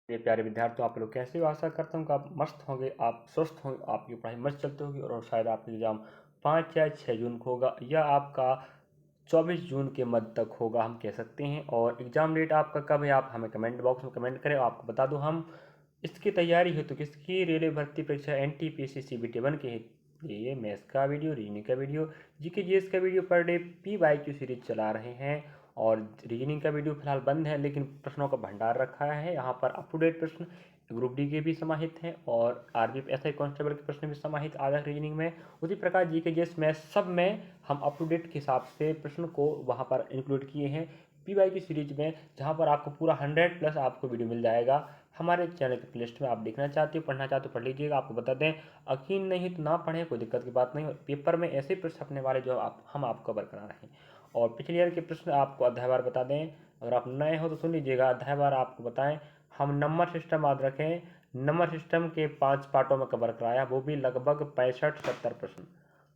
ये प्यारे विद्यार्थियों, आप लोग कैसे हो? आशा करता हूँ कि आप मस्त होंगे, आप स्वस्थ होंगे, आपकी पढ़ाई मस्त चलती होगी और शायद आपका एग्ज़ाम 5 या 6 जून को होगा या आपका 24 जून के मध्य तक होगा, हम कह सकते हैं। और एग्ज़ाम डेट आपका कब है, आप हमें कमेंट बॉक्स में कमेंट करें, आपको बता दूँ हम। इसकी तैयारी हेतु किसकी रेलवे भर्ती परीक्षा NTPC CBT 1 के लिए मैथ्स का वीडियो, रीजनिंग का वीडियो, जीके जीएस का video per day PYQ series चला रहे हैं। और रीजनिंग का वीडियो फिलहाल बंद है, लेकिन प्रश्नों का भंडार रखा है यहाँ पर। अप टू डेट प्रश्न ग्रुप डी के भी समाहित हैं और RBF SI कांस्टेबल के प्रश्न भी समाहित आधा रीजनिंग में। उसी प्रकार जीके जीएस मैथ्स सब में हम अप टू डेट के हिसाब से प्रश्न को वहाँ पर इंक्लूड किए हैं PY की सीरीज में, जहाँ पर आपको पूरा 100+ आपको वीडियो मिल जाएगा। हमारे चैनल की प्लेलिस्ट में आप देखना चाहते हो, पढ़ना चाहते हो, पढ़ लीजिएगा। आपको बता दें, यकीन नहीं तो ना पढ़ें, कोई दिक्कत की बात नहीं। पेपर में ऐसे प्रश्न छपने वाले जो हम आपको कवर करा रहे हैं। और पिछले ईयर के प्रश्न आपको अध्यायवार बता दें, अगर आप नए हो तो सुन लीजिएगा। अध्यायवार आपको बताएं, हम नंबर सिस्टम याद रखें, नंबर सिस्टम के 5 पार्टों में कवर कराया, वो भी लगभग 65-70 प्रश्न।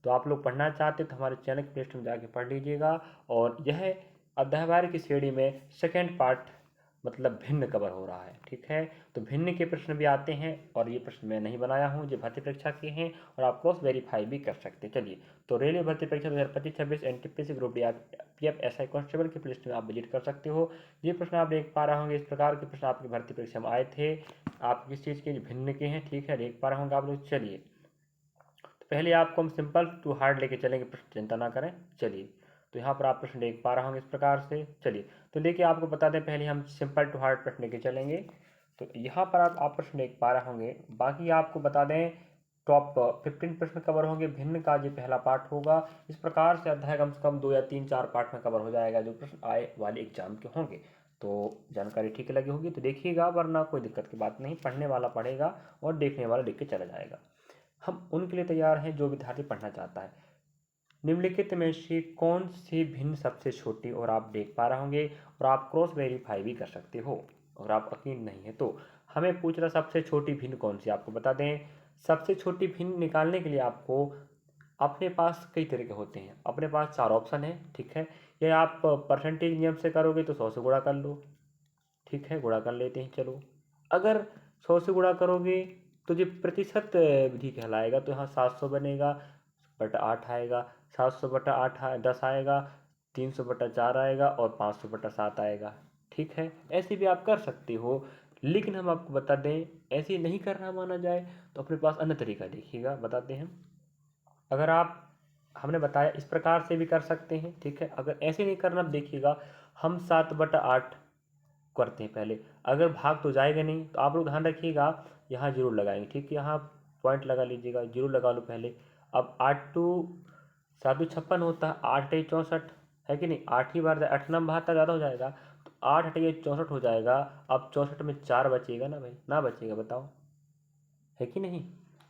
तो आप लोग पढ़ना चाहते तो हमारे चैनल की प्लेलिस्ट में जाके पढ़ लीजिएगा। और यह अध्यायवार की श्रेणी में सेकेंड पार्ट मतलब भिन्न कवर हो रहा है, ठीक है। तो भिन्न के प्रश्न भी आते हैं और ये प्रश्न मैं नहीं बनाया हूँ, जो भर्ती परीक्षा के हैं और आप क्रॉस वेरीफाई भी कर सकते हैं। चलिए, तो रेलवे भर्ती परीक्षा 2025-26 NTPC group D PF SI constable की प्लेलिस्ट में आप विजिट कर सकते हो। ये प्रश्न आप देख पा रहे होंगे, इस प्रकार के प्रश्न आपकी भर्ती परीक्षा में आए थे। आप किस चीज़ के भिन्न के हैं, ठीक है, देख पा रहे होंगे आप लोग। चलिए, तो पहले आपको हम सिंपल टू हार्ड लेके चलेंगे, प्रश्न चिंता ना करें। चलिए, तो यहाँ पर आप प्रश्न देख पा रहे होंगे इस प्रकार से। चलिए, तो लेके आपको बता दें, पहले हम सिंपल टू हार्ड प्रश्न लेके चलेंगे। तो यहाँ पर आप प्रश्न देख पा रहे होंगे। बाकी आपको बता दें, टॉप 15 प्रश्न कवर होंगे, भिन्न का ये पहला पार्ट होगा। इस प्रकार से अध्याय कम से कम 2 या 3-4 पार्ट में कवर हो जाएगा, जो प्रश्न आए वाले एग्जाम के होंगे। तो जानकारी ठीक लगी होगी तो देखिएगा, वरना कोई दिक्कत की बात नहीं, पढ़ने वाला पढ़ेगा और देखने वाला देख के चला जाएगा। हम उनके लिए तैयार हैं जो विद्यार्थी पढ़ना चाहता है। निम्नलिखित में से कौन सी भिन्न सबसे छोटी, और आप देख पा रहे होंगे और आप क्रॉस वेरीफाई भी कर सकते हो अगर आप यकीन नहीं है तो। हमें पूछ रहा सबसे छोटी भिन्न कौन सी, आपको बता दें। सबसे छोटी भिन्न निकालने के लिए आपको अपने पास कई तरह के होते हैं, अपने पास 4 ऑप्शन है, ठीक है। या आप परसेंटेज नियम से करोगे तो 100 से गुणा कर लो, ठीक है, गुणा कर लेते हैं। चलो, अगर 100 से गुणा करोगे तो जो प्रतिशत विधि कहलाएगा, तो यहाँ 700 बनेगा बटा 8 आएगा, 700 बटा 8 10 आएगा, 300 बटा 4 आएगा और 500 बटा 7 आएगा, ठीक है। ऐसे भी आप कर सकते हो, लेकिन हम आपको बता दें, ऐसे नहीं करना माना जाए तो अपने पास अन्य तरीका देखिएगा, बताते हैं। अगर आप, हमने बताया इस प्रकार से भी कर सकते हैं, ठीक है। अगर ऐसे नहीं करना, देखिएगा, हम 7/8 करते हैं पहले। अगर भाग तो जाएगा नहीं तो आप लोग ध्यान रखिएगा, यहाँ जीरो लगाएंगे, ठीक है। यहाँ पॉइंट लगा लीजिएगा, जीरो लगा लो पहले। अब 8×2 = 56 होता है, 8×8 = 64 है कि नहीं। 8 ही बार 8 नम बहात्तर ज़्यादा हो जाएगा, तो 8×8 = 64 हो जाएगा। अब 64 में 4 बचेगा ना भाई, ना बचेगा, बताओ, है कि नहीं।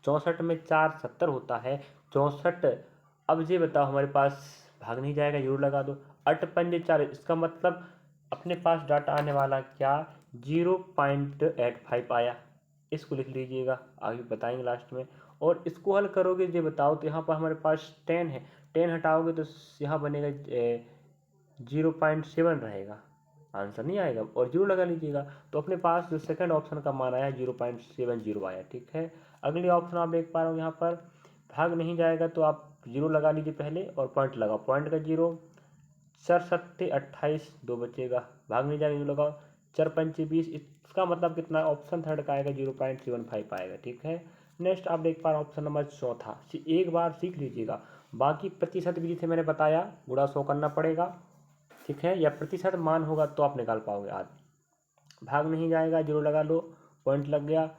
64 में 4 70 होता है, 64। अब ये बताओ, हमारे पास भाग नहीं जाएगा, जरूर लगा दो। 8×5 = 4, इसका मतलब अपने पास डाटा आने वाला क्या, 0.85 आया। इसको लिख लीजिएगा, आगे बताएंगे लास्ट में। और इसको हल करोगे, ये बताओ, तो यहाँ पर हमारे पास 10 है, 10 हटाओगे तो यहाँ बनेगा 0.7 रहेगा, आंसर नहीं आएगा, और जीरो लगा लीजिएगा। तो अपने पास जो सेकंड ऑप्शन का मान आया 0.70 आया, ठीक है। अगले ऑप्शन आप देख पा रहे हो, यहाँ पर भाग नहीं जाएगा तो आप जीरो लगा लीजिए पहले और पॉइंट लगाओ, पॉइंट का जीरो। 4×7 = 28, 2 बचेगा, भाग नहीं जाएगा, जीरो लगाओ। 4×5 = 20, इसका मतलब कितना, ऑप्शन थर्ड का आएगा 0.75 आएगा, ठीक है। नेक्स्ट आप देख पा रहे हो ऑप्शन नंबर चौथा, एक बार सीख लीजिएगा। बाकी प्रतिशत विधि से मैंने बताया, गुणा 100 करना पड़ेगा, ठीक है, या प्रतिशत मान होगा तो आप निकाल पाओगे आज। भाग नहीं जाएगा, जीरो लगा लो, पॉइंट लग गया।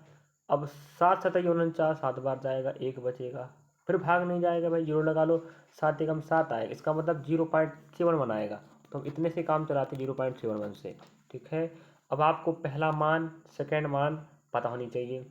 अब 7×7 = 49, 7 बार जाएगा, 1 बचेगा। फिर भाग नहीं जाएगा भाई, जीरो लगा लो, 7×1 = 7 आएगा, इसका मतलब 0.71 आएगा। तो हम इतने से काम चलाते 0.71 से, ठीक है। अब आपको पहला मान, सेकेंड मान पता होनी चाहिए।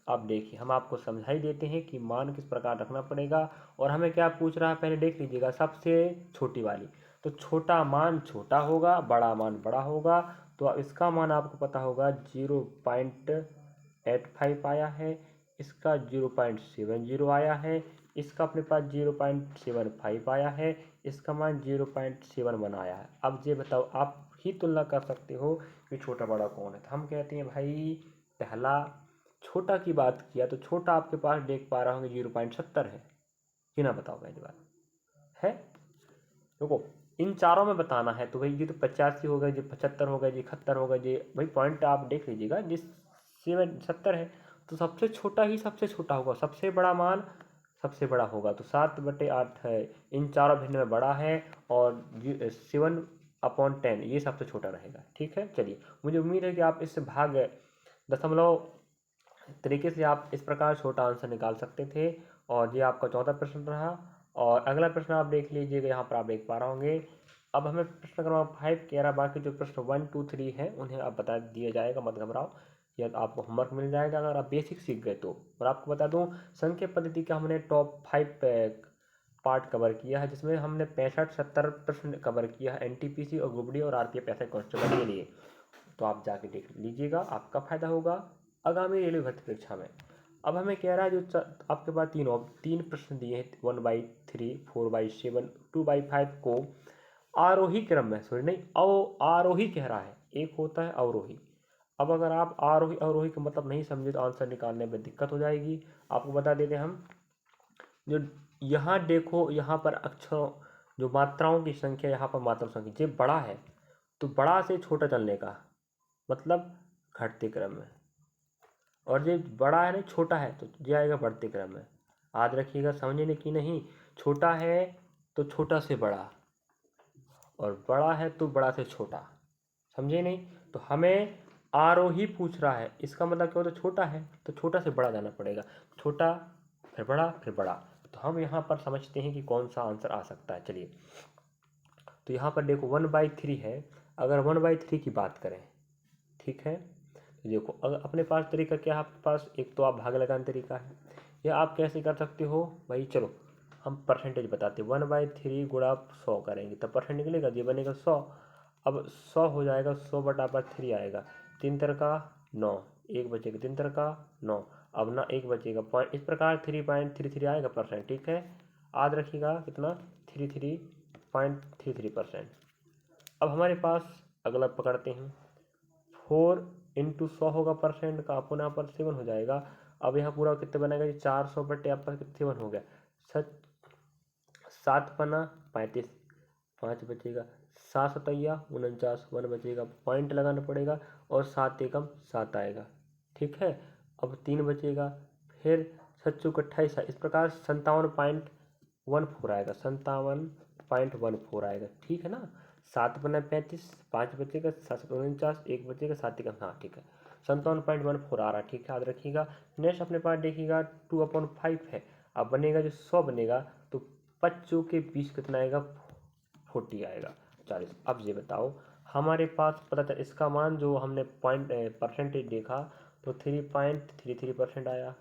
अब देखिए, हम आपको समझा ही देते हैं कि मान किस प्रकार रखना पड़ेगा। और हमें क्या पूछ रहा है, पहले देख लीजिएगा, सबसे छोटी वाली। तो छोटा मान छोटा होगा, बड़ा मान बड़ा होगा। तो इसका मान आपको पता होगा 0.85 आया है, इसका 0.70 आया है, इसका अपने पास 0.75 आया है, इसका मान 0.71 आया है। अब ये बताओ, आप ही तुलना कर सकते हो कि छोटा बड़ा कौन है। तो हम कहते हैं भाई, पहला छोटा की बात किया तो छोटा आपके पास देख पा रहे होंगे 0.70 है कि ना, बताओ पहली बात है। देखो इन चारों में बताना है तो भाई ये तो 85 हो गए, जी 75 हो गए, जी 71 हो गए, जी भाई पॉइंट आप देख लीजिएगा, जिस 70 है तो सबसे छोटा ही सबसे छोटा होगा, सबसे बड़ा मान सबसे बड़ा होगा, तो 7/8 है, इन चारों भिन्न में बड़ा है, और 7/10 ये सबसे छोटा रहेगा। ठीक है, चलिए मुझे उम्मीद है कि आप इससे भाग दशमलव तरीके से आप इस प्रकार छोटा आंसर निकाल सकते थे, और ये आपका 14 प्रश्न रहा। और अगला प्रश्न आप देख लीजिएगा, यहाँ पर आप देख पा रहे होंगे। अब हमें प्रश्न क्रमांक 5 कह रहा, बाकी जो प्रश्न 1 2 3 हैं उन्हें आप बता दिया जाएगा, मत घबराओ, या आपको होमवर्क मिल जाएगा अगर आप बेसिक सीख गए तो। और आपको बता दूं संख्या पद्धति का हमने टॉप 5 पार्ट कवर किया है, जिसमें हमने 65-70 प्रश्न कवर किया है एनटीपीसी और ग्रुप डी और आरपीएफ ऐसे कांस्टेबल के लिए, तो आप जाके देख लीजिएगा, आपका फायदा होगा आगामी रेलवे भर्ती परीक्षा में। अब हमें कह रहा है जो आपके पास तीन प्रश्न दिए हैं 1/3, 4/7, 2/5 को आरोही क्रम में, सॉरी नहीं आरोही कह रहा है, एक होता है अवरोही। अब अगर आप आरोही अवरोही का मतलब नहीं समझे तो आंसर निकालने में दिक्कत हो जाएगी। आपको बता देते हम, जो यहाँ देखो यहाँ पर अक्षरों जो मात्राओं की संख्या, यहाँ पर मात्रा संख्या ये बड़ा है तो बड़ा से छोटा चलने का मतलब घटते क्रम में, और ये बड़ा है नहीं छोटा है तो ये आएगा बढ़ते क्रम में। याद रखिएगा, समझने की नहीं, छोटा है तो छोटा से बड़ा, और बड़ा है तो बड़ा से छोटा, समझे नहीं। तो हमें आरोही पूछ रहा है, इसका मतलब क्या होता है, छोटा है तो छोटा से बड़ा जाना पड़ेगा, छोटा फिर बड़ा फिर बड़ा। तो हम यहाँ पर समझते हैं कि कौन सा आंसर आ सकता है। चलिए तो यहाँ पर देखो 1/3 है, अगर 1/3 की बात करें, ठीक है, तो देखो अगर अपने पास तरीका क्या है, आपके पास एक तो आप भाग लगाने तरीका है, या आप कैसे कर सकते हो भाई, चलो हम परसेंटेज बताते हैं, 1/3 गुणा 100 करेंगे तब परसेंट निकलेगा, ये बनेगा 100। अब 100 हो जाएगा, 100/3 आएगा, 3 9, एक बचेगा, 3 9, अब ना एक बचेगा पॉइंट, इस प्रकार 3.33 आएगा परसेंट। ठीक है, याद रखिएगा कितना, 3.33%। अब हमारे पास अगला पकड़ते हैं, 4 × 100 होगा परसेंट का, अपन यहाँ पर 7 हो जाएगा। अब यहाँ पूरा कितने बनेगा, ये 400/7 हो गया, 7×5 = 5 बचेगा, 7×7 = 49, 1 बचेगा, पॉइंट लगाना पड़ेगा, और 7 × 7 आएगा। ठीक है, अब 3 बचेगा, फिर 7×4 = 28, इस प्रकार 57.14 आएगा, 57.14 आएगा। ठीक है ना, 7×35, 5 बचेगा, 7×49, 1 बचेगा, 7 हाँ ठीक है, 57.14 आ रहा है। ठीक है, याद रखिएगा। नेक्स्ट अपने पास देखिएगा 2/5 है, अब बनेगा जो 100 बनेगा तो 5 के 20 कितना आएगा, 40 आएगा, 40। अब ये बताओ हमारे पास पता था इसका मान जो हमने परसेंटेज देखा तो 3.33% आया,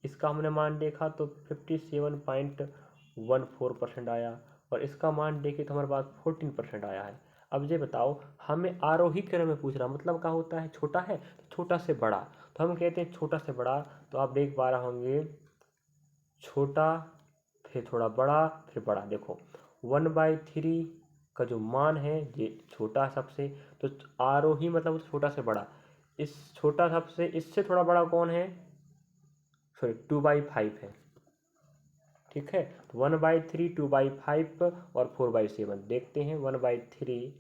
इसका हमने मान देखा तो 57.14% आया, और इसका मान देखे तो हमारे पास 14% आया है। अब ये बताओ हमें आरोही क्रम में पूछ रहा, मतलब क्या होता है, छोटा है तो छोटा से बड़ा, तो हम कहते हैं छोटा से बड़ा, तो आप देख पा रहे होंगे छोटा फिर थोड़ा बड़ा फिर बड़ा। देखो 1/3 का जो मान है ये छोटा सबसे, तो आरोही मतलब छोटा से बड़ा, इस छोटा सबसे इससे थोड़ा बड़ा कौन है, सॉरी 2/5 है। ठीक है, तो 1/3, 2/5 और 4/7 देखते हैं। 1/3,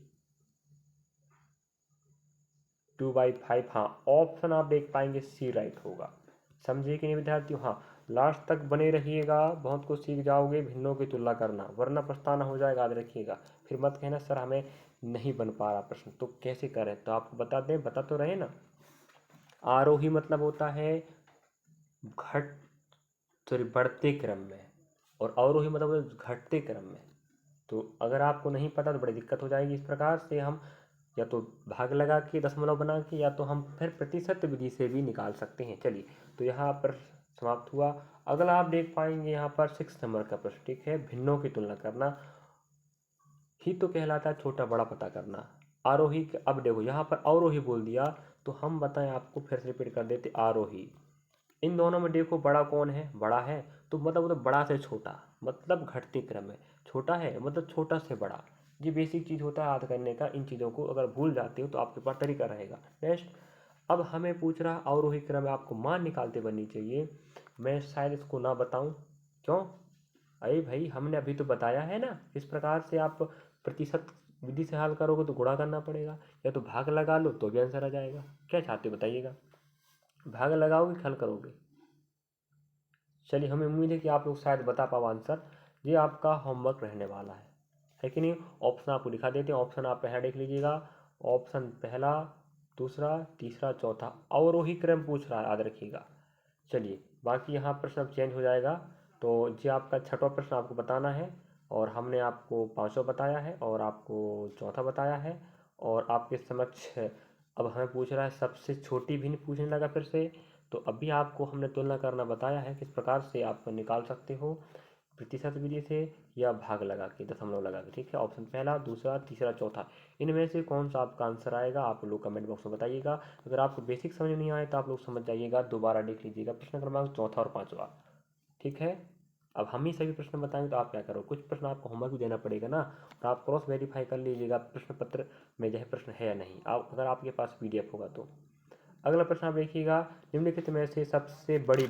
2/5, हाँ ऑप्शन आप देख पाएंगे सी राइट होगा। समझिए कि नहीं विद्यार्थियों, हाँ लास्ट तक बने रहिएगा, बहुत कुछ सीख जाओगे, भिन्नों की तुलना करना, वरना पछताना हो जाएगा, याद रखिएगा। फिर मत कहना सर हमें नहीं बन पा रहा प्रश्न, तो कैसे करें, तो आपको बता दें, बता तो रहे ना। आरोही मतलब होता है घट सॉरी बढ़ते क्रम में, और अवरोही मतलब होता है घटते क्रम में। तो अगर आपको नहीं पता तो बड़ी दिक्कत हो जाएगी। इस प्रकार से हम या तो भाग लगा के दशमलव बना के, या तो हम फिर प्रतिशत विधि से भी निकाल सकते हैं। चलिए तो यहाँ पर समाप्त हुआ। अगला आप देख पाएंगे यहाँ पर 6 नंबर का प्रश्न। ठीक है, भिन्नों की तुलना करना ही तो कहलाता है छोटा बड़ा पता करना। आरोही अब देखो यहाँ पर अवरोही बोल दिया, तो हम बताएं आपको, फिर से रिपीट कर देते, आरोही इन दोनों में देखो बड़ा कौन है, बड़ा है तो मतलब वो तो बड़ा से छोटा, मतलब घटते क्रम में, छोटा है मतलब छोटा से बड़ा। ये बेसिक चीज़ होता है याद करने का, इन चीज़ों को अगर भूल जाते हो तो आपके पास तरीका रहेगा। नेक्स्ट अब हमें पूछ रहा अवरोही क्रम में आपको मान निकालते बननी चाहिए। मैं शायद इसको ना बताऊं, क्यों? अरे भाई हमने अभी तो बताया है ना, इस प्रकार से आप प्रतिशत विधि से हल करोगे तो गुणा करना पड़ेगा, या तो भाग लगा लो तो भी आंसर आ जाएगा। क्या चाहते हो बताइएगा, भाग लगाओगे हल करोगे? चलिए, हमें उम्मीद है कि आप लोग शायद बता पाओ आंसर। ये आपका होमवर्क रहने वाला है कि नहीं? ऑप्शन आपको दिखा देते हैं, ऑप्शन आप पहला देख लीजिएगा। ऑप्शन पहला, दूसरा, तीसरा, चौथा अवरोही क्रम पूछ रहा है, याद रखिएगा। चलिए, बाकी यहाँ प्रश्न अब चेंज हो जाएगा। तो ये आपका छठवां प्रश्न आपको बताना है, और हमने आपको पांचवा बताया है और आपको चौथा बताया है। और आपके समक्ष अब हमें पूछ रहा है सबसे छोटी भिन्न पूछने लगा फिर से। तो अभी आपको हमने तुलना करना बताया है, किस प्रकार से आप निकाल सकते हो प्रतिशत विधि से या भाग लगा के, दशमलव लगा के। ठीक है, ऑप्शन पहला, दूसरा, तीसरा, चौथा, इनमें से कौन सा आपका आंसर आएगा आप लोग कमेंट बॉक्स में बताइएगा। अगर आपको बेसिक समझ नहीं आए तो आप लोग समझ जाइएगा, दोबारा देख लीजिएगा प्रश्न क्रमांक चौथा और पांचवा। ठीक है, अब हम ही सभी प्रश्न बताएंगे तो आप क्या करो, कुछ प्रश्न आपको होमवर्क भी देना पड़ेगा ना, और आप क्रॉस वेरीफाई कर लीजिएगा प्रश्न पत्र में यह प्रश्न है या नहीं, आप अगर आपके पास PDF होगा तो। अगला प्रश्न आप देखिएगा, निम्नलिखित में से सबसे बड़ी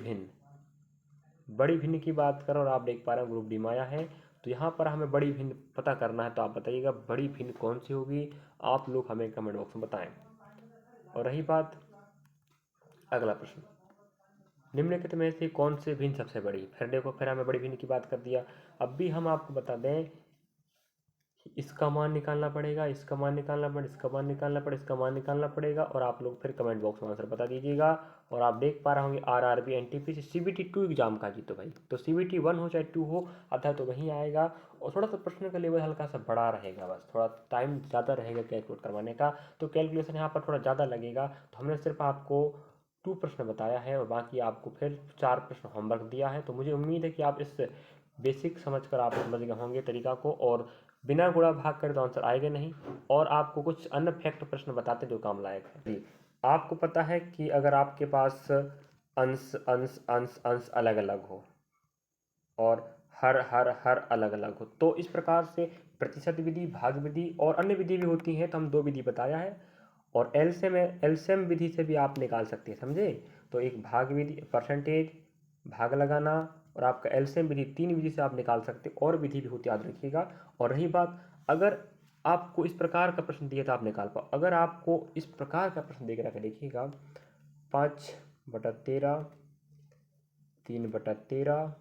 भिन्न की बात करें, और आप देख पा रहे हैं ग्रुप डी में आया है। तो यहाँ पर हमें बड़ी भिन्न पता करना है, तो आप बताइएगा बड़ी भिन्न कौन सी होगी, आप लोग हमें कमेंट बॉक्स में बताएं। और रही बात अगला प्रश्न, निम्नलिखित में से कौन से भिन्न सबसे बड़ी, फिर देखो फिर हमें बड़ी भिन्न की बात कर दिया। अब भी हम आपको बता दें, इसका मान निकालना पड़ेगा, इसका मान निकालना पड़ेगा, इसका मान निकालना पड़ेगा, इसका मान निकालना पड़ेगा, और आप लोग फिर कमेंट बॉक्स में आंसर बता दीजिएगा। और आप देख पा रहे होंगे RRB NTPC CBT 2 एग्जाम का जी, तो भाई तो CBT 1 हो चाहे 2 हो, आधा तो वहीं आएगा। और थोड़ा सा प्रश्न का लेवल हल्का सा बड़ा रहेगा, बस थोड़ा टाइम ज़्यादा रहेगा कैलकुलेट करवाने का, तो कैलकुलेशन यहाँ पर थोड़ा ज़्यादा लगेगा। तो हमने सिर्फ आपको 2 प्रश्न बताया है, और बाकी आपको फिर 4 प्रश्न होमवर्क दिया है। तो मुझे उम्मीद है कि आप इस बेसिक समझकर आप समझ गए होंगे तरीका को, और बिना गुणा भाग करे तो आंसर आएगा नहीं। और आपको कुछ अन्य फैक्ट प्रश्न बताते जो काम लायक है जी। आपको पता है कि अगर आपके पास अंश अंश अंश अंश अलग अलग हो, और हर हर हर अलग अलग हो, तो इस प्रकार से प्रतिशत विधि, भाग विधि और अन्य विधि भी होती है, तो हम 2 विधि बताया है। और एलसीएम विधि से भी आप निकाल सकते हैं, समझे? तो एक भाग विधि, परसेंटेज, भाग लगाना, और आपका एलसीएम विधि, 3 विधि से आप निकाल सकते हैं, और विधि भी होती है, याद रखिएगा। और रही बात, अगर आपको इस प्रकार का प्रश्न दिया तो आप निकाल पाओ, अगर आपको इस प्रकार का प्रश्न देख रखा देखिएगा, 5/13, 3/13,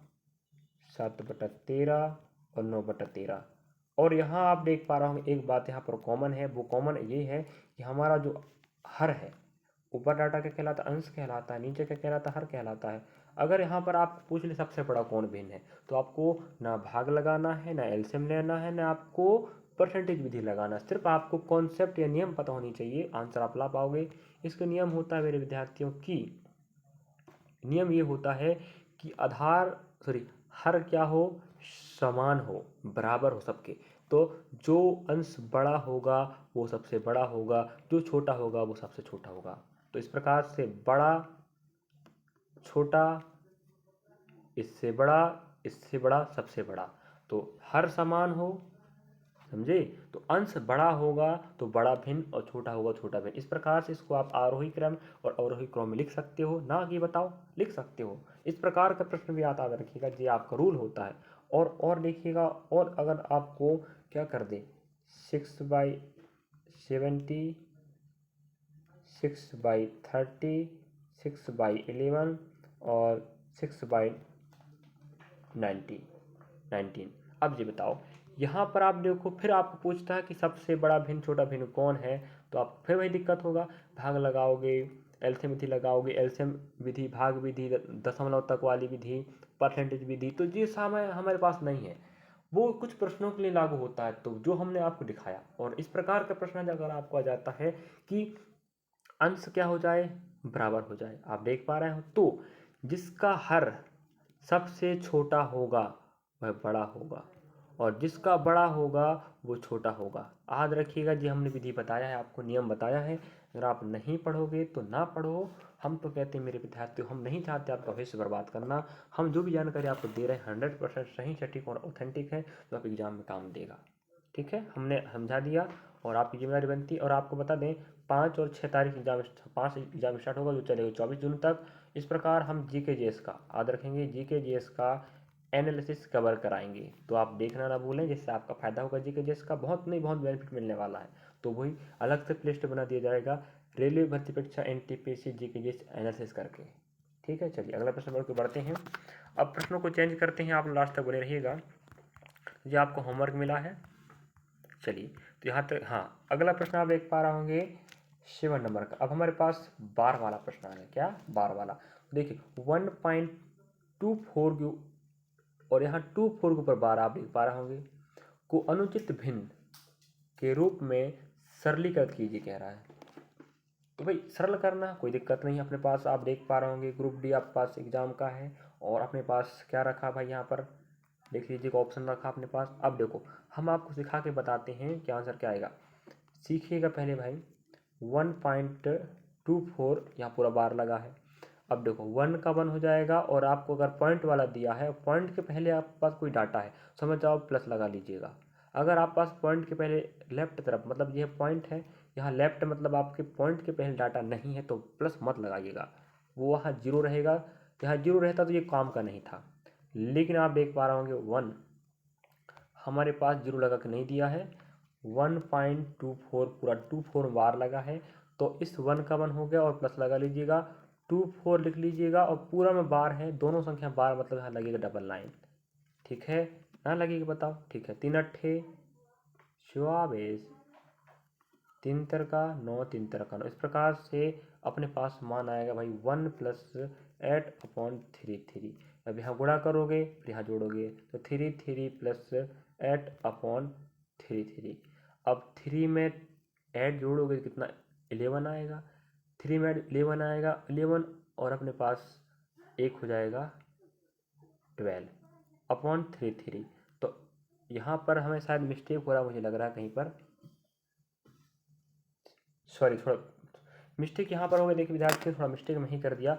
7/13 और 9/13। और यहाँ आप देख पा रहे होंगे एक बात यहाँ पर कॉमन है, वो कॉमन ये है कि हमारा जो हर है, ऊपर डाटा क्या कहलाता है, अंश कहलाता है, नीचे क्या कहलाता है, हर कहलाता है। अगर यहाँ पर आप पूछ ले सबसे बड़ा कौन भिन्न है, तो आपको ना भाग लगाना है, ना एलसीएम लेना है, ना आपको परसेंटेज विधि लगाना, सिर्फ आपको कॉन्सेप्ट या नियम पता होनी चाहिए, आंसर आप ला पाओगे। इसका नियम होता है मेरे विद्यार्थियों की, नियम ये होता है कि आधार सॉरी हर क्या हो, समान हो, बराबर हो सबके। तो जो अंश बड़ा होगा वो सबसे बड़ा होगा, जो छोटा होगा वो सबसे छोटा होगा। तो इस प्रकार से बड़ा, छोटा, इससे बड़ा, इससे बड़ा, सबसे बड़ा, तो हर समान हो, समझे? तो अंश बड़ा होगा तो बड़ा भिन्न, और छोटा होगा छोटा भिन्न। इस प्रकार से इसको आप आरोही क्रम और अवरोही क्रम में लिख सकते हो, ना कि बताओ लिख सकते हो। इस प्रकार का प्रश्न भी याद रखिएगा, ये आपका रूल होता है। और देखिएगा, और अगर आपको क्या कर दे, 6/70, 6/30, 6/11 और 6/19। अब ये बताओ, यहाँ पर आप देखो फिर आपको पूछता है कि सबसे बड़ा भिन्न छोटा भिन्न कौन है, तो आप फिर वही दिक्कत होगा, भाग लगाओगे, एलसीएम विधि लगाओगे, एलसीएम विधि, भाग विधि, दशमलव तक वाली विधि, परसेंटेज विधि, तो ये समय हमारे पास नहीं है। वो कुछ प्रश्नों के लिए लागू होता है, तो जो हमने आपको दिखाया। और इस प्रकार का प्रश्न अगर आपको आ जाता है कि अंश क्या हो जाए, बराबर हो जाए, आप देख पा रहे हो, तो जिसका हर सबसे छोटा होगा वह बड़ा होगा, और जिसका बड़ा होगा वो छोटा होगा। याद रखिएगा, जी हमने विधि बताया है, आपको नियम बताया है। अगर आप नहीं पढ़ोगे तो ना पढ़ो, हम तो कहते हैं मेरे विद्यार्थियों, हम नहीं चाहते आपका भविष्य बर्बाद करना। हम जो भी जानकारी आपको दे रहे हैं 100% सही, सटीक और ऑथेंटिक है, जो आप एग्जाम में काम देगा। ठीक है, हमने समझा दिया, और आपकी जिम्मेदारी बनती है। और आपको बता दें, 5 और 6 तारीख एग्जाम 5 एग्जाम स्टार्ट होगा जो चलेगा 24 जून तक। इस प्रकार हम जीके जीएस का याद रखेंगे, जीके जीएस का एनालिसिस कवर कराएंगे, तो आप देखना ना भूलें, जिससे आपका फायदा होगा जीके जीएस का, बहुत नहीं बहुत बेनिफिट मिलने वाला है। तो वही अलग से प्लेलिस्ट बना दिया जाएगा रेलवे भर्ती परीक्षा एनटीपीसी जीके जीएस एनालिसिस करके। ठीक है, चलिए अगला प्रश्न को बढ़ते हैं। अब प्रश्नों को चेंज करते हैं, आप लास्ट तक बने रहिएगा। ये आपको होमवर्क मिला है, चलिए तो यहाँ तक। हाँ, अगला प्रश्न आप देख पा रहे होंगे 7 नंबर का। अब हमारे पास बार वाला प्रश्न है, क्या बार वाला, देखिए 1.24 और यहाँ 24 के ऊपर बार आप देख पा रहे होंगे, को अनुचित भिन्न के रूप में सरलीकृत कीजिए कह रहा है। तो भाई सरल करना कोई दिक्कत नहीं, अपने पास आप देख पा रहे होंगे ग्रुप डी आपके पास एग्जाम का है, और अपने पास क्या रखा भाई, यहाँ पर देख लीजिएगा ऑप्शन रखा अपने पास। अब देखो हम आपको सिखा के बताते हैं कि आंसर क्या आएगा। सीखिएगा पहले भाई, 1.24 यहाँ पूरा बार लगा है। अब देखो 1 का 1 हो जाएगा, और आपको अगर पॉइंट वाला दिया है, पॉइंट के पहले आपके पास कोई डाटा है, समझ जाओ प्लस लगा लीजिएगा। अगर आप पास पॉइंट के पहले लेफ्ट तरफ, मतलब ये पॉइंट है यहाँ लेफ्ट, मतलब आपके पॉइंट के पहले डाटा नहीं है तो प्लस मत लगाइएगा, वो वहाँ जीरो रहेगा। यहाँ जीरो रहता तो ये काम का नहीं था, लेकिन आप देख पा रहे होंगे 1 हमारे पास जीरो लगा के नहीं दिया है, 1.24 पूरा 24 बार लगा है, तो इस 1 का 1 हो गया और प्लस लगा लीजिएगा, 24 लिख लीजिएगा, और पूरा में बार है, दोनों संख्या बार, मतलब यहाँ लगेगा डबल लाइन। ठीक है, यहाँ लगेगा बताओ, ठीक है, 3 अट्ठे 24, 3 तिरका 9, 3 तिरका 9, इस प्रकार से अपने पास मान आएगा भाई 1 + 8/3। अब यहाँ गुणा करोगे फिर यहाँ जोड़ोगे, तो 3 3 + 8/3। अब 3 में 8 जोड़ोगे कितना, 11 आएगा, 3 में 11 आएगा, 11 और अपने पास एक हो जाएगा 12/3। तो यहाँ पर हमें शायद मिस्टेक हो रहा है, मुझे लग रहा है कहीं पर, सॉरी थोड़ा मिस्टेक यहाँ पर हो गया। देखिए विद्यार्थी थोड़ा मिस्टेक मैं ही कर दिया,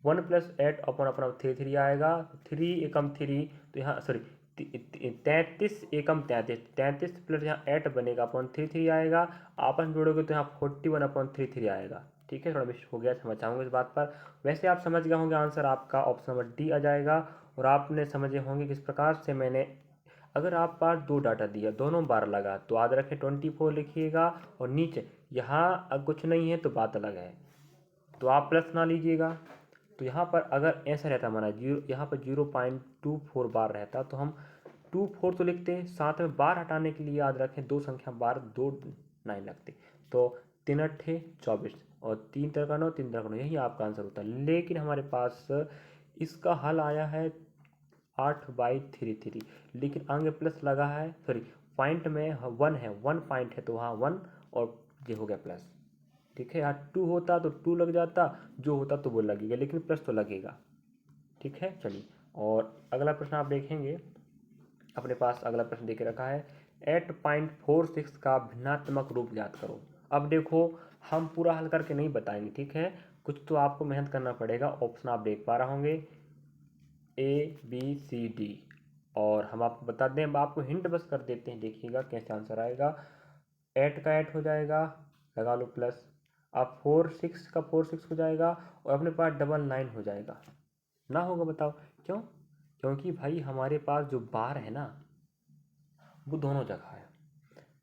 1 + 8 अपॉन अपना 3 आएगा, 3 एकम 3, तो यहाँ सॉरी 33 एकम 33, 33 प्लस यहाँ 8 बनेगा अपॉन 3 आएगा, आपस में जोड़ोगे तो यहाँ 41/3 आएगा। ठीक है, थोड़ा मिस्टेक हो गया, समझ चाहूँगा इस बात पर। वैसे आप समझ गए होंगे, आंसर आपका ऑप्शन नंबर डी आ जाएगा। और आपने समझे होंगे किस प्रकार से मैंने, अगर आप पास दो डाटा दिया दोनों बार लगा तो याद रखें 24 लिखिएगा, और नीचे यहाँ अगर कुछ नहीं है तो बात अलग है, तो आप प्लस ना लीजिएगा। तो यहाँ पर अगर ऐसा रहता माना जीरो, यहाँ पर 0.24 बार रहता तो हम 24 तो लिखते हैं, साथ में बार हटाने के लिए याद रखें दो संख्या बार, 2 9 लगते, तो 3 अट्ठे 24 और 3 तिरका 9, 3 तिरका 9, यही आपका आंसर होता है। लेकिन हमारे पास इसका हल आया है 8/3, लेकिन आगे प्लस लगा है, सॉरी पॉइंट में 1 है, 1 पॉइंट है तो वहाँ 1 और ये हो गया प्लस। ठीक है, यहाँ 2 होता तो 2 लग जाता, जो होता तो वो लगेगा, लेकिन प्लस तो लगेगा। ठीक है, चलिए और अगला प्रश्न आप देखेंगे, अपने पास अगला प्रश्न देके रखा है 8.46 का भिन्नात्मक रूप ज्ञात करो। अब देखो हम पूरा हल करके नहीं बताएंगे, ठीक है, कुछ तो आपको मेहनत करना पड़ेगा। ऑप्शन आप देख पा रहे होंगे ABCD, और हम आपको बता दें, अब आपको हिंट बस कर देते हैं, देखिएगा कैसे आंसर आएगा। 8 का 8 हो जाएगा, लगा लो प्लस, अब 4 6 का 4 6 हो जाएगा, और अपने पास 9 हो जाएगा, ना होगा बताओ क्यों, क्योंकि भाई हमारे पास जो बार है ना वो दोनों जगह है।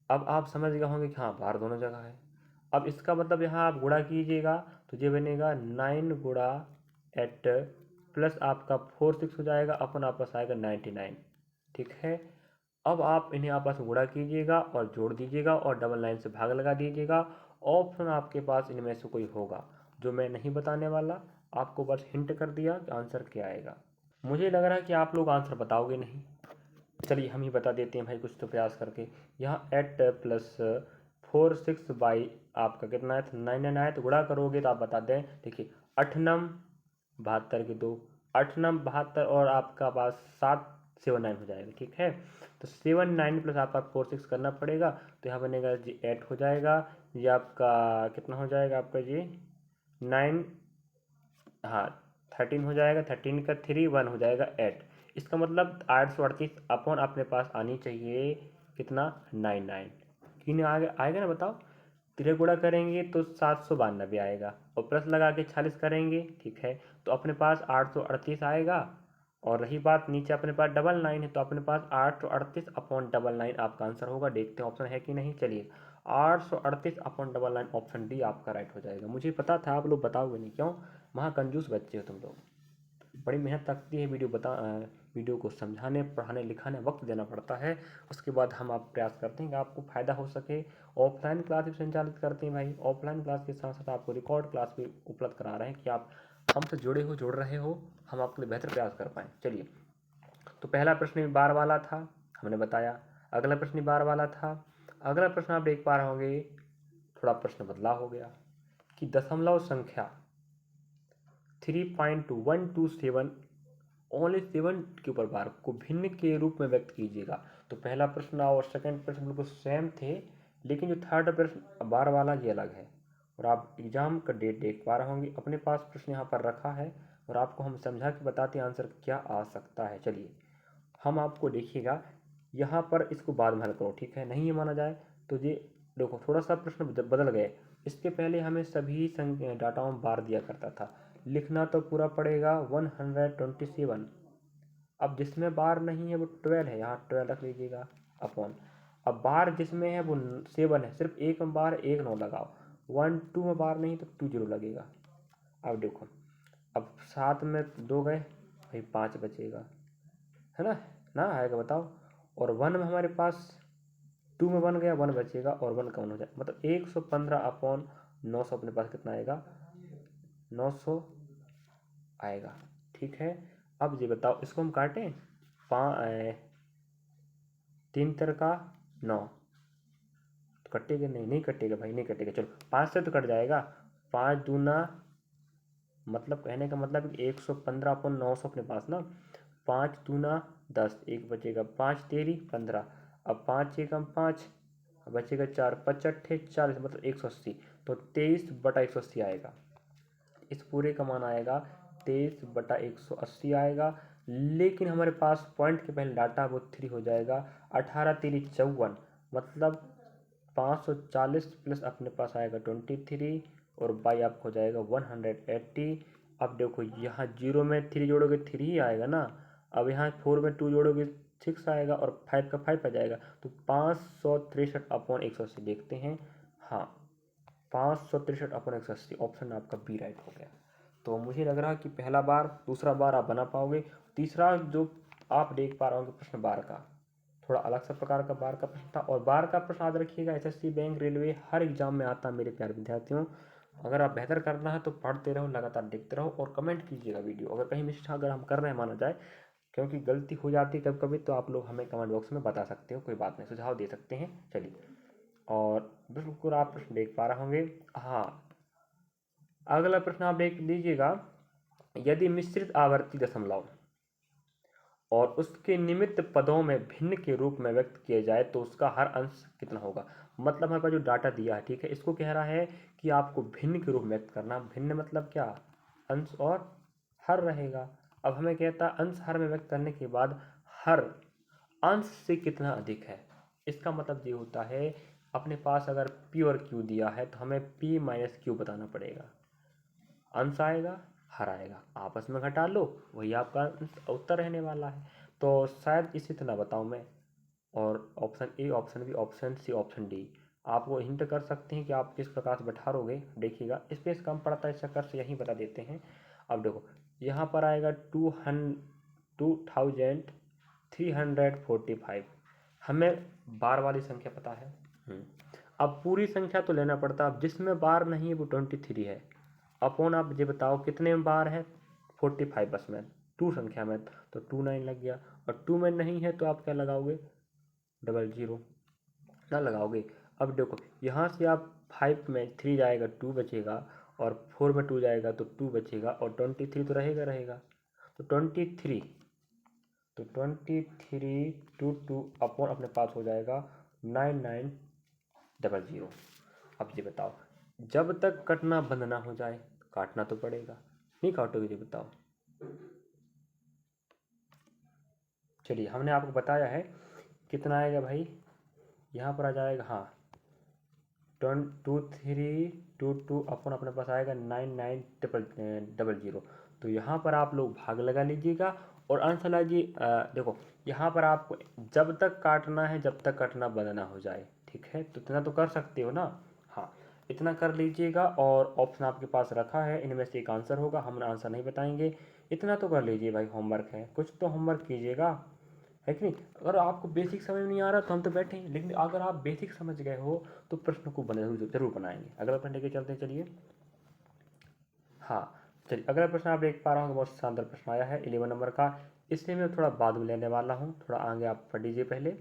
अब आप समझ गए होंगे कि हाँ बार दोनों जगह है। अब इसका मतलब यहाँ आप गुणा कीजिएगा तो ये बनेगा 9 गुणा 8 प्लस आपका 4 6 हो जाएगा, अपन आपस आएगा 99। ठीक है, अब आप इन्हें आपस में गुणा कीजिएगा और जोड़ दीजिएगा और 9 से भाग लगा दीजिएगा। ऑप्शन आपके पास इनमें से कोई होगा, जो मैं नहीं बताने वाला, आपको बस हिंट कर दिया कि आंसर क्या आएगा। मुझे लग रहा है कि आप लोग आंसर बताओगे नहीं, चलिए हम ही बता देते हैं भाई कुछ तो प्रयास करके। यहाँ 8 + 4 6 बाई आपका कितना है, 9 आया, तो गुणा करोगे तो आप बता दें। देखिए 8 9 72 के 2, 8 9 72, और आपका पास 7 7 9 हो जाएगा। ठीक है, तो 7 9 प्लस आपका 4 6 करना पड़ेगा, तो यहाँ बनेगा जी 8 हो जाएगा, ये आपका कितना हो जाएगा आपका जी 9, हाँ 13 हो जाएगा, 13 का 3 1 हो जाएगा 8। इसका मतलब 838 अपॉन अपने पास आनी चाहिए कितना 99, किन आएगा आएगा ना बताओ। तिरक गुणा करेंगे तो 792 आएगा, और प्लस लगा के 46 करेंगे, ठीक है, तो अपने पास 838 आएगा। और रही बात नीचे अपने पास 99 है, तो अपने पास 838/99 आपका आंसर होगा। देखते हैं ऑप्शन है कि नहीं। चलिए, 838/99 ऑप्शन डी आपका राइट हो जाएगा। मुझे पता था आप लोग बताओगे नहीं, क्यों, वहाँ कंजूस बच्चे हो तुम लोग। बड़ी मेहनत लगती है वीडियो को समझाने, पढ़ाने, लिखाने, वक्त देना पड़ता है। उसके बाद हम आप प्रयास करते हैं कि आपको फ़ायदा हो सके। ऑफलाइन क्लास भी संचालित करते हैं भाई। ऑफलाइन क्लास के साथ साथ आपको रिकॉर्ड क्लास भी उपलब्ध करा रहे हैं कि आप हमसे जुड़ रहे हो, हम आपके लिए बेहतर प्रयास कर पाएँ। चलिए, तो पहला प्रश्न भी बार वाला था, हमने बताया। अगला प्रश्न बार वाला था। अगला प्रश्न आप देख पा रहे होंगे, थोड़ा प्रश्न बदलाव हो गया कि दशमलव संख्या 3.127 ओनली 7 के ऊपर बार को भिन्न के रूप में व्यक्त कीजिएगा। तो पहला प्रश्न और सेकंड प्रश्न बिल्कुल सेम थे, लेकिन जो थर्ड प्रश्न बार वाला ये अलग है। और आप एग्जाम का डेट देख पा रहे होंगे, अपने पास प्रश्न यहाँ पर रखा है और आपको हम समझा के बताते हैं आंसर क्या आ सकता है। चलिए, हम आपको देखिएगा यहाँ पर इसको बाद में हल करो, ठीक है, नहीं ये माना जाए तो ये देखो थोड़ा सा प्रश्न बदल गए। इसके पहले हमें सभी डाटाओं में बार दिया करता था, लिखना तो पूरा पड़ेगा 127। अब जिसमें बार नहीं है वो 12 है, यहाँ 12 रख लीजिएगा अपॉन। अब बार जिसमें है वो 7 है, सिर्फ एक में बार, एक 9 लगाओ। 1 2 में बार नहीं तो 2 0 लगेगा। अब देखो, अब 7 में 2 गए भाई, 5 बचेगा, है ना, ना आएगा बताओ। और 1 में हमारे पास 2 में 1 गया, 1 बचेगा और 1 कम हो जाए, मतलब 115/900 अपने पास कितना आएगा, 900 आएगा, ठीक है। अब ये बताओ, इसको हम काटें, 3 तर का 9, तो कटेगा नहीं, नहीं कटेगा भाई, नहीं कटेगा। चलो 5 से तो कट जाएगा, 5 दूना, मतलब कहने का मतलब 115/900 अपने पास ना। 5 दूना 10, एक बचेगा, 5 तेरी 15, अब 5 एकम 5, बचेगा 4, 5 अट्ठे 40, मतलब 180, तो 23/180 आएगा। इस पूरे का मान आएगा 23/180 आएगा। लेकिन हमारे पास पॉइंट के पहले डाटा वो 3 हो जाएगा, 18 3 54, मतलब 540 प्लस अपने पास आएगा 23 और बाई आपको हो जाएगा 180। अब देखो यहाँ 0 में 3 जोड़ोगे 3 ही आएगा ना। अब यहाँ 4 में 2 जोड़ोगे 6 आएगा और 5 का 5 आ जाएगा, तो 563/180 देखते हैं। हाँ, 563/180 ऑप्शन आपका बी राइट हो गया। तो मुझे लग रहा है कि पहला बार, दूसरा बार आप बना पाओगे। तीसरा जो आप देख पा रहे होंगे प्रश्न बार का, थोड़ा अलग सा प्रकार का बार का प्रश्न था। और बार का प्रश्न याद रखिएगा, एसएससी, बैंक, रेलवे हर एग्जाम में आता है मेरे प्यारे विद्यार्थियों। अगर आप बेहतर करना है तो पढ़ते रहो, लगातार देखते रहो और कमेंट कीजिएगा वीडियो। अगर कहीं मिस्टेक अगर हम कर रहे हैं माना जाए, क्योंकि गलती हो जाती है कभी कभी, तो आप लोग हमें कमेंट बॉक्स में बता सकते हो, कोई बात नहीं, सुझाव दे सकते हैं। चलिए, और बिल्कुल आप प्रश्न देख पा रहे होंगे। हाँ, अगला प्रश्न आप देख लीजिएगा, यदि मिश्रित आवर्ती दशमलव और उसके निमित्त पदों में भिन्न के रूप में व्यक्त किया जाए तो उसका हर अंश कितना होगा। मतलब हमारे पास जो डाटा दिया है, ठीक है, इसको कह रहा है कि आपको भिन्न के रूप में व्यक्त करना। भिन्न मतलब क्या, अंश और हर रहेगा। अब हमें कहता है अंश हर में व्यक्त करने के बाद हर अंश से कितना अधिक है। इसका मतलब ये होता है, अपने पास अगर पी और क्यू दिया है तो हमें पी माइनस क्यू बताना पड़ेगा। अंश आएगा, हर आएगा, आपस में घटा लो, वही आपका उत्तर रहने वाला है। तो शायद इसी तरह बताऊं मैं। और option A, option B, option C, option D आपको हिंट कर सकते हैं कि आप किस प्रकार से बैठारोगे। देखिएगा, स्पेस कम पड़ता है, इस चक्कर से यहीं बता देते हैं। अब देखो, यहाँ पर आएगा 2345, हमें बार वाली संख्या पता है। अब पूरी संख्या तो लेना पड़ता है, अब जिसमें बार नहीं है वो 23 है। अपॉन आप ये बताओ कितने में बार है, 45 बस में, 2 संख्या में, तो 29 लग गया। और 2 में नहीं है तो आप क्या लगाओगे, 00 ना लगाओगे। अब देखो, यहाँ से आप 5 में 3 जाएगा, 2 बचेगा, और 4 में 2 जाएगा तो 2 बचेगा, और 23 तो रहेगा। तो 23, तो 23 2 अपॉन अपने पास हो जाएगा 9900। अब ये बताओ, जब तक कटना बंद ना हो जाए, काटना तो पड़ेगा, नहीं काटोगे ये बताओ। चलिए, हमने आपको बताया है कितना आएगा भाई, यहाँ पर आ जाएगा, हाँ 2322 अपन अपने पास आएगा 9900। तो यहाँ पर आप लोग भाग लगा लीजिएगा और आंसर लाइए। देखो यहाँ पर आपको जब तक काटना है जब तक कटना बंद ना हो जाए, ठीक है, तो इतना तो कर सकते हो ना। हाँ, इतना कर लीजिएगा और ऑप्शन आपके पास रखा है, इनमें से एक आंसर होगा, हम आंसर नहीं बताएंगे। इतना तो कर लीजिए भाई, होमवर्क है, कुछ तो होमवर्क कीजिएगा, है कि नहीं। अगर आपको बेसिक समझ में नहीं आ रहा तो हम तो बैठे हैं, लेकिन अगर आप बेसिक समझ गए हो तो प्रश्न को जरूर बनाएंगे। अगला प्रश्न लेके चलते हैं, चलिए। हाँ, चलिए अगला प्रश्न आप देख पा रहे होंगे, बहुत शानदार प्रश्न आया है 11 नंबर का। इससे मैं थोड़ा बाद में लेने वाला हूँ, थोड़ा आगे आप पढ़ लीजिए पहले,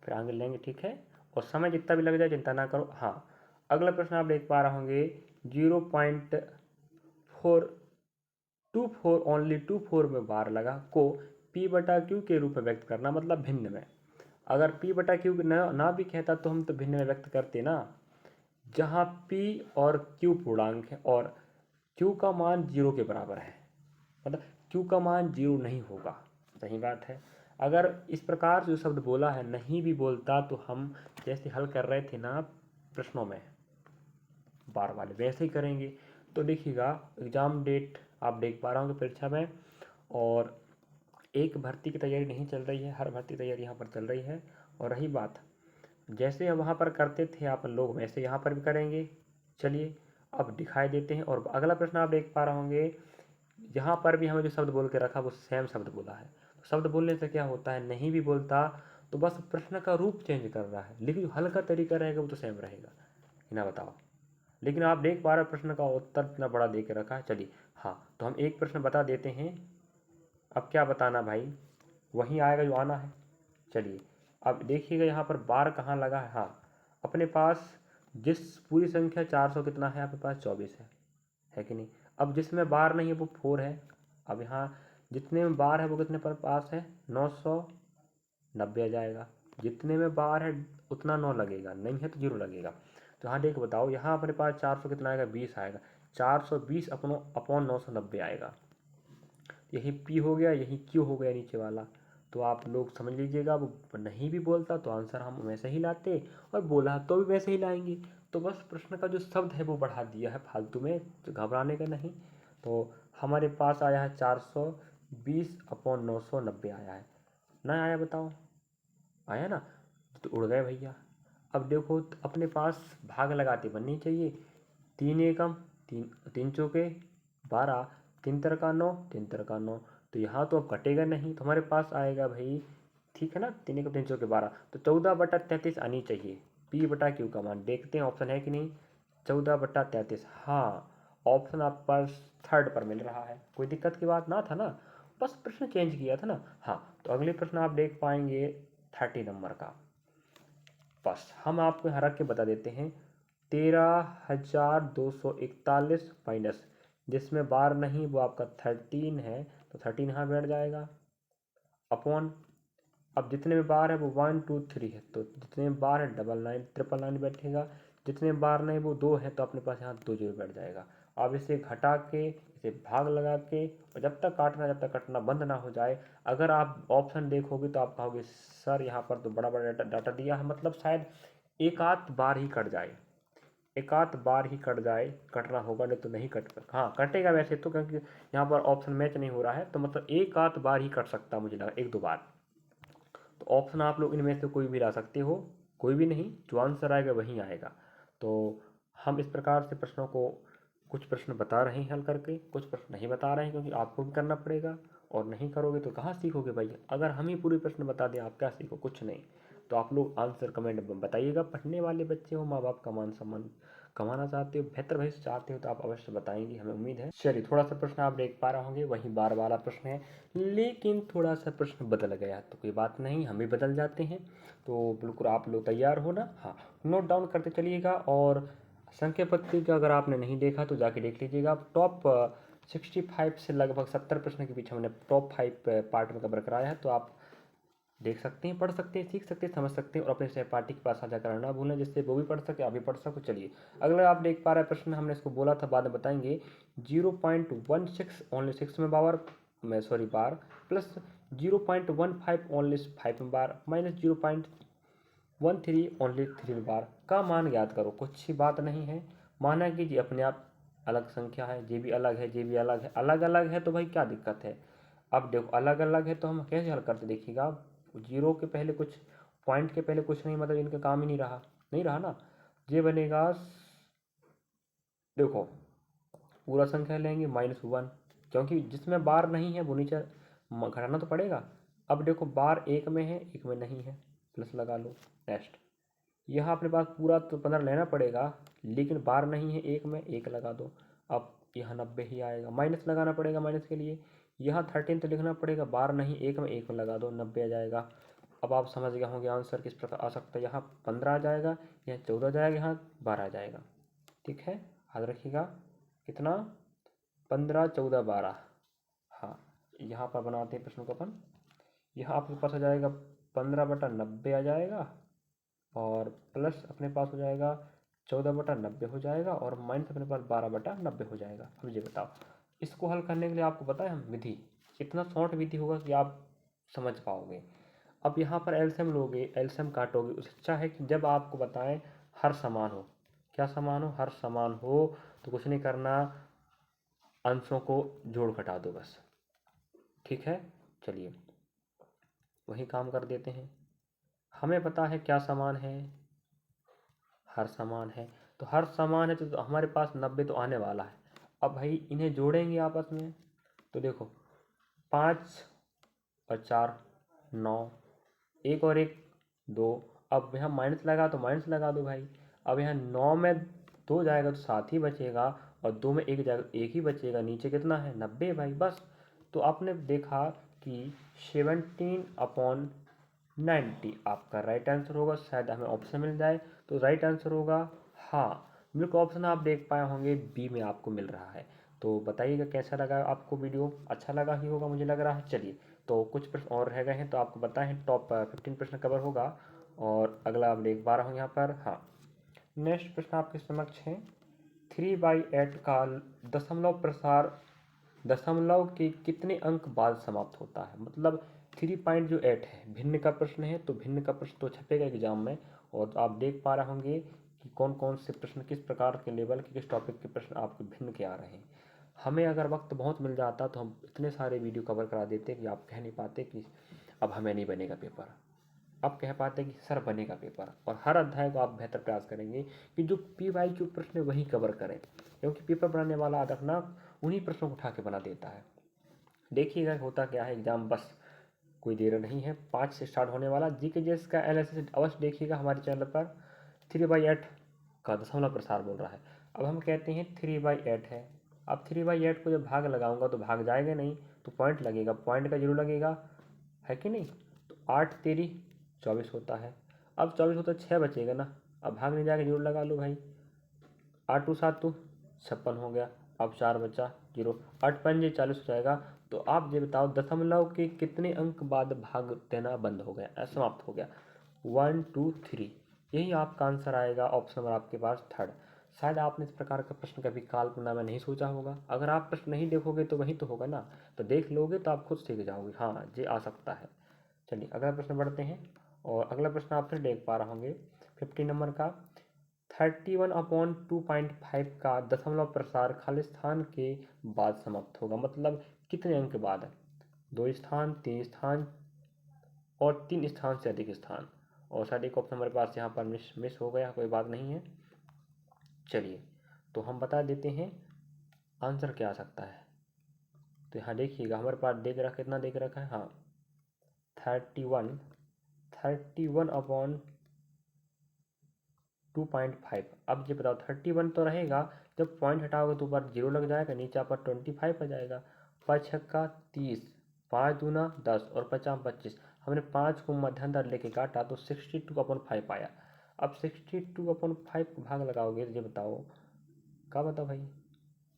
फिर आगे लेंगे, ठीक है। और समय जितना भी लग जाए चिंता ना करो। हाँ, अगला प्रश्न आप देख पा रहे होंगे 0.424 ओनली 24 में बार लगा को P बटा Q के रूप में व्यक्त करना, मतलब भिन्न में। अगर P बटा Q ना भी कहता तो हम तो भिन्न में व्यक्त करते ना, जहाँ P और Q पूर्णांक है और Q का मान 0 के बराबर है, मतलब Q का मान 0 नहीं होगा। सही बात है। अगर इस प्रकार जो शब्द बोला है नहीं भी बोलता तो हम जैसे हल कर रहे थे ना प्रश्नों में बार वाले, वैसे ही करेंगे। तो देखिएगा, एग्ज़ाम डेट आप देख पा रहे होंगे परीक्षा में, और एक भर्ती की तैयारी नहीं चल रही है, हर भर्ती की तैयारी यहाँ पर चल रही है। और रही बात, जैसे हम वहाँ पर करते थे आप लोग, वैसे यहाँ पर भी करेंगे। चलिए अब दिखाई देते हैं। और अगला प्रश्न आप देख पा रहे होंगे, यहाँ पर भी हमें जो शब्द बोल के रखा वो सेम शब्द बोला है। तो शब्द बोलने से क्या होता है, नहीं भी बोलता तो बस प्रश्न का रूप चेंज कर रहा है, लेकिन जो हल का तरीका रहेगा वो तो सेम रहेगा, ना बताओ। लेकिन आप देख पा रहे प्रश्न का उत्तर इतना बड़ा दे के रखा है। चलिए हाँ, तो हम एक प्रश्न बता देते हैं। अब क्या बताना भाई, वही आएगा जो आना है। चलिए अब देखिएगा यहाँ पर बार कहाँ लगा है। हाँ, अपने पास जिस पूरी संख्या 400 कितना है, आपके पास 24 है कि नहीं। अब जिसमें बार नहीं है वो 4 है। अब यहाँ जितने में बार है वो कितने पर पास है, 990 आ जाएगा। जितने में बार है उतना 9 लगेगा, नहीं है तो 0 लगेगा। तो हाँ देख बताओ, यहाँ अपने पास 400 कितना आएगा, 20 आएगा। 420 अपॉन 990 आएगा। यही P हो गया, यही Q हो गया नीचे वाला। तो आप लोग समझ लीजिएगा, वो नहीं भी बोलता तो आंसर हम वैसे ही लाते, और बोला तो भी वैसे ही लाएंगे। तो बस प्रश्न का जो शब्द है वो बढ़ा दिया है फालतू में, तो घबराने का नहीं। तो हमारे पास आया है 420 अपॉन 990 आया है ना, आया बताओ, आया ना। तो उड़ गए भैया। अब देखो अपने पास भाग लगाते बननी चाहिए। 3 एकम, तीन, 3 चौके 12, 3 तिरका 9, 3 तिरका 9। तो यहाँ तो अब कटेगा नहीं, तो हमारे पास आएगा भाई, ठीक है ना, 3 एकम 3 चौके 12, तो 14/33 आनी चाहिए। P बटा Q का मान देखते हैं, ऑप्शन है कि नहीं, 14/33। हाँ, ऑप्शन आप पर थर्ड पर मिल रहा है, कोई दिक्कत की बात ना था ना, बस प्रश्न चेंज किया था ना। हाँ, तो अगले प्रश्न आप देख पाएंगे 30 नंबर का। बस हम आपको यहाँ रख के बता देते हैं, 13,241 माइनस, जिसमें बार नहीं वो आपका 13 है, तो 13 यहाँ बैठ जाएगा, अपॉन, अब जितने में बार है वो 1 2 3 है, तो जितने में बार है 999 बैठेगा। जितने में बार नहीं वो 2 है, तो अपने पास यहाँ 2 जीरो बैठ जाएगा। अब इसे घटा के, इसे भाग लगा के, और जब तक काटना जब तक कटना बंद ना हो जाए। अगर आप ऑप्शन देखोगे तो आप कहोगे सर यहाँ पर तो बड़ा बड़ा डाटा दिया है, मतलब शायद एक आध बार ही कट जाए, एक आध बार ही कट जाए, कटना होगा, नहीं तो नहीं कट, हाँ कटेगा वैसे तो, क्योंकि यहाँ पर ऑप्शन मैच नहीं हो रहा है, तो मतलब एक आध बार ही कट सकता है, मुझे लगा 1 2 बार। तो ऑप्शन आप लोग इनमें से कोई भी ला सकते हो, कोई भी नहीं, जो आंसर आएगा वही आएगा। तो हम इस प्रकार से प्रश्नों को, कुछ प्रश्न बता रहे हैं हल करके, कुछ प्रश्न नहीं बता रहे हैं, क्योंकि आपको भी करना पड़ेगा, और नहीं करोगे तो कहाँ सीखोगे भाई। अगर हम ही पूरे प्रश्न बता दें आप क्या सीखो, कुछ नहीं। तो आप लोग आंसर कमेंट में बताइएगा, पढ़ने वाले बच्चे हो, माँ बाप का मान सम्मान कमाना चाहते हो, बेहतर भविष्य चाहते हो, तो आप अवश्य बताएंगे, हमें उम्मीद है। चलिए थोड़ा सा प्रश्न आप देख पा रहे होंगे, वही बार वाला प्रश्न है, लेकिन थोड़ा सा प्रश्न बदल गया, तो कोई बात नहीं, हम भी बदल जाते हैं। तो बिल्कुल आप लोग तैयार हो ना, हाँ, नोट डाउन करते चलिएगा। और संख्या पत्ती का अगर आपने नहीं देखा तो जाके देख लीजिएगा। टॉप 65 से लगभग 70 प्रश्न के बीच हमने टॉप 5 पार्ट में कवर कराया है, तो आप देख सकते हैं, पढ़ सकते हैं, सीख सकते हैं, समझ सकते हैं, और अपने सहपाठी के पास साझा करना ना भूलें, जिससे वो भी पढ़ सके, आप भी पढ़ सको। चलिए अगला आप देख पा रहे हैं प्रश्न, हमने इसको बोला था बाद में बताएंगे, 0.16 ओनली 6 में बार, में सॉरी बार, प्लस 0.15 ओनली 5 में बार, माइनस 1 3 ओनली 3 बार का मान ज्ञात करो। कुछ ही बात नहीं है, माना कि जी अपने आप अलग संख्या है, ये भी अलग है, ये भी अलग है, अलग अलग है तो भाई क्या दिक्कत है। अब देखो अलग अलग है तो हम कैसे हल करते, देखिएगा जीरो के पहले कुछ, पॉइंट के पहले कुछ नहीं, मतलब इनका काम ही नहीं रहा, नहीं रहा ना। ये बनेगा, देखो पूरा संख्या लेंगे -1, क्योंकि जिसमें बार नहीं है वो नीचे घटाना तो पड़ेगा। अब देखो बार एक में है, एक में नहीं है, प्लस लगा लो। नेक्स्ट यहाँ अपने पास पूरा तो 15 लेना पड़ेगा, लेकिन बार नहीं है एक में, एक लगा दो। अब यहाँ 90 ही आएगा, माइनस लगाना पड़ेगा माइनस के लिए। यहाँ 13 तो लिखना पड़ेगा, बार नहीं एक में, एक में लगा दो, 90 आ जाएगा। अब आप समझ गए होंगे आंसर किस प्रकार आ सकता है। यहाँ 15 आ जाएगा, यहाँ 14 आ जाएगा, यहाँ 12 आ जाएगा। ठीक है, याद रखिएगा कितना, 15 14 12। हाँ, यहाँ पर बनाते हैं प्रश्न को अपन। यहाँ आपके पास आ जाएगा 15/90 आ जाएगा, और प्लस अपने पास हो जाएगा 14/90 हो जाएगा, और माइनस अपने पास 12/90 हो जाएगा। अब ये बताओ, इसको हल करने के लिए आपको पता है हम विधि, कितना शॉर्ट विधि होगा कि आप समझ पाओगे। अब यहाँ पर एलसीएम लोगे, एलसीएम काटोगे, उससे अच्छा है कि जब आपको बताएं हर समान हो। क्या समान हो, हर समान हो, तो कुछ नहीं करना, अंशों को जोड़ घटा दो बस। ठीक है, चलिए वही काम कर देते हैं। हमें पता है क्या समान है, हर समान है, तो हर समान है तो हमारे पास 90 तो आने वाला है। अब भाई इन्हें जोड़ेंगे आपस में, तो देखो 5 और 4 9, एक और एक 2। अब यहाँ माइनस लगा तो माइनस लगा दो भाई। अब यहाँ 9 में 2 जाएगा तो 7 ही बचेगा, और 2 में 1 जाएगा तो 1 ही बचेगा, नीचे कितना है 90 भाई, बस। तो आपने देखा कि 17/90 आपका राइट आंसर होगा। शायद हमें ऑप्शन मिल जाए तो राइट आंसर होगा। हाँ, मेरे को ऑप्शन आप देख पाए होंगे बी में आपको मिल रहा है। तो बताइएगा कैसा लगा आपको वीडियो, अच्छा लगा ही होगा मुझे लग रहा है। चलिए, तो कुछ प्रश्न और रह गए हैं तो आपको बताएं, टॉप 15 प्रश्न कवर होगा, और अगला आप देख पा रहे होंगे यहाँ पर। हाँ, नेक्स्ट प्रश्न आपके समक्ष है, 3/8 का दशमलव प्रसार दशमलव के कितने अंक बाद समाप्त होता है। मतलब 3.8 है, भिन्न का प्रश्न है, तो भिन्न का प्रश्न तो छपेगा एग्जाम में, और आप देख पा रहे होंगे कि कौन कौन से प्रश्न किस प्रकार के लेवल के, किस टॉपिक के प्रश्न आपके भिन्न के आ रहे हैं। हमें अगर वक्त बहुत मिल जाता तो हम इतने सारे वीडियो कवर करा देते कि आप कह नहीं पाते कि अब हमें नहीं बनेगा पेपर। अब कह पाते कि सर बनेगा पेपर, और हर अध्याय को आप बेहतर प्रयास करेंगे कि जो PYQ प्रश्न है वही कवर करें, क्योंकि पेपर बनाने वाला आदत ना उन्हीं प्रश्नों को उठा के बना देता है। देखिएगा होता क्या है एग्जाम, बस कोई देर नहीं है, 5 से स्टार्ट होने वाला। GK का एनालिसिस अवश्य देखिएगा हमारे चैनल पर। 3/8 का दशमलव प्रसार बोल रहा है। अब हम कहते हैं 3/8 है, अब 3/8 को जब भाग लगाऊंगा तो भाग जाएगा नहीं, तो पॉइंट लगेगा, पॉइंट का जरूर लगेगा, है कि नहीं। तो 8 तेरी 24 होता है। अब 24 होता है, 6 बचेगा ना, अब भाग नहीं जाएगा, जरूर लगा लो भाई। 8 2 7 56 हो गया, अब 4 बचा 0, 8 5 40 हो जाएगा। तो आप ये बताओ दशमलव के कितने अंक बाद भाग देना बंद हो गया, समाप्त हो गया। 1 2 3, यही आपका आंसर आएगा, ऑप्शन नंबर आपके पास थर्ड। शायद आपने इस प्रकार का प्रश्न कभी काल्पना में नहीं सोचा होगा। अगर आप प्रश्न नहीं देखोगे तो वही तो होगा ना, तो देख लोगे तो आप खुद सीख जाओगे, हाँ ये आ सकता है। चलिए अगला प्रश्न बढ़ते हैं, और अगला प्रश्न आप फिर देख पा रहे होंगे 50 नंबर का, 31/2.5 का दशमलव प्रसार खाली स्थान के बाद समाप्त होगा। मतलब कितने अंक के बाद है, 2 स्थान, 3 स्थान, और 3 स्थान से अधिक स्थान। और शायद एक ऑप्शन हमारे पास यहाँ पर मिस हो गया, कोई बात नहीं है। चलिए तो हम बता देते हैं आंसर क्या आ सकता है। तो यहाँ देखिएगा हमारे पास देख रखा, कितना देख रखा है, हाँ 31/2.5। अब ये बताओ 31 तो रहेगा, जब पॉइंट हटाओगे तो ऊपर 0 लग जाएगा, नीचे पर 25 आ जाएगा। 5 छक्का 30, 5 दूना 10, और 50 25। हमने 5 को मध्यांतर लेके काटा तो 62/5 आया। अब 62/5 को भाग लगाओगे तो ये बताओ, क्या बताओ भाई,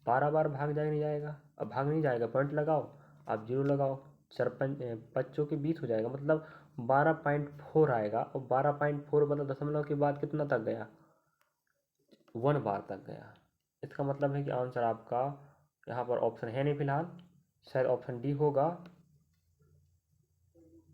12 बार भाग जाएगा नहीं जाएगा। अब भाग नहीं जाएगा, पॉइंट लगाओ, आप 0 लगाओ, 5 के 20 हो जाएगा, मतलब 12.4 आएगा। और 12.4 मतलब दशमलव के बाद कितना तक गया, 1 बार तक गया। इसका मतलब है कि आंसर आपका यहाँ पर ऑप्शन है नहीं फिलहाल, शायद ऑप्शन डी होगा,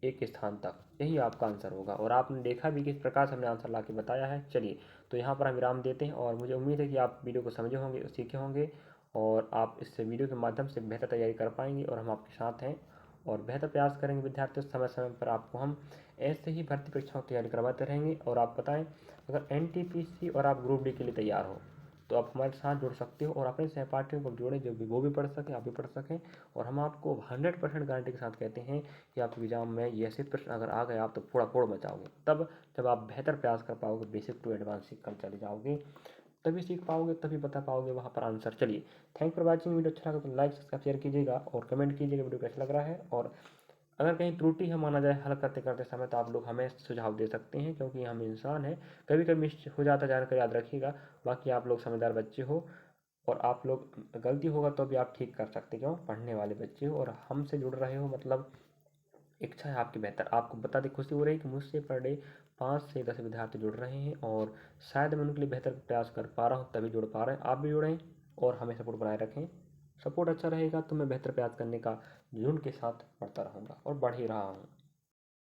एक स्थान तक, यही आपका आंसर होगा। और आपने देखा भी किस प्रकार से हमने आंसर ला के बताया है। चलिए तो यहाँ पर हम विराम देते हैं और मुझे उम्मीद है कि आप वीडियो को समझे होंगे, सीखे होंगे और आप इस वीडियो के माध्यम से बेहतर तैयारी कर पाएंगे और हम आपके साथ हैं और बेहतर प्रयास करेंगे विद्यार्थियों। समय समय पर आपको हम ऐसे ही भर्ती परीक्षाओं की तैयारी करवाते रहेंगे। और आप बताएं, अगर एनटीपीसी और आप ग्रुप डी के लिए तैयार हो तो आप हमारे साथ जुड़ सकते हो और अपने सहपाठियों को जोड़ें, जो भी वो भी पढ़ सकें, आप भी पढ़ सकें। और हम आपको 100% गारंटी के साथ कहते हैं कि आपके एग्जाम में ये ऐसे प्रश्न अगर आ गए आप तो पूरा कोड़ मचाओगे। तब जब आप बेहतर प्रयास कर पाओगे, बेसिक टू एडवांस सीख कर चले जाओगे, तभी सीख पाओगे, तभी बता पाओगे वहाँ पर आंसर। चलिए, थैंक फॉर वॉचिंग। वीडियो अच्छा लगा तो लाइक सब्सक्राइब शेयर कीजिएगा और कमेंट कीजिएगा वीडियो कैसा लग रहा है। और अगर कहीं त्रुटि है माना जाए हल करते करते समय तो आप लोग हमें सुझाव दे सकते हैं, क्योंकि हम इंसान हैं, कभी कभी मिस हो जाता है, जानकर याद रखिएगा। बाकी आप लोग समझदार बच्चे हो और आप लोग गलती होगा तो भी आप ठीक कर सकते, क्यों, पढ़ने वाले बच्चे हो और हमसे जुड़ रहे हो, मतलब इच्छा है आपकी बेहतर। आपको बता दें, खुशी हो रही है कि मुझसे पर डे 5 से 10 विद्यार्थी जुड़ रहे हैं और शायद मैं उनके लिए बेहतर प्रयास कर पा रहा हूँ, तभी जुड़ पा रहे हैं। आप भी जुड़ें और हमें सपोर्ट बनाए रखें। सपोर्ट अच्छा रहेगा तो मैं बेहतर प्रयास करने का जुनून के साथ बढ़ता रहूँगा और बढ़ ही रहा हूँ।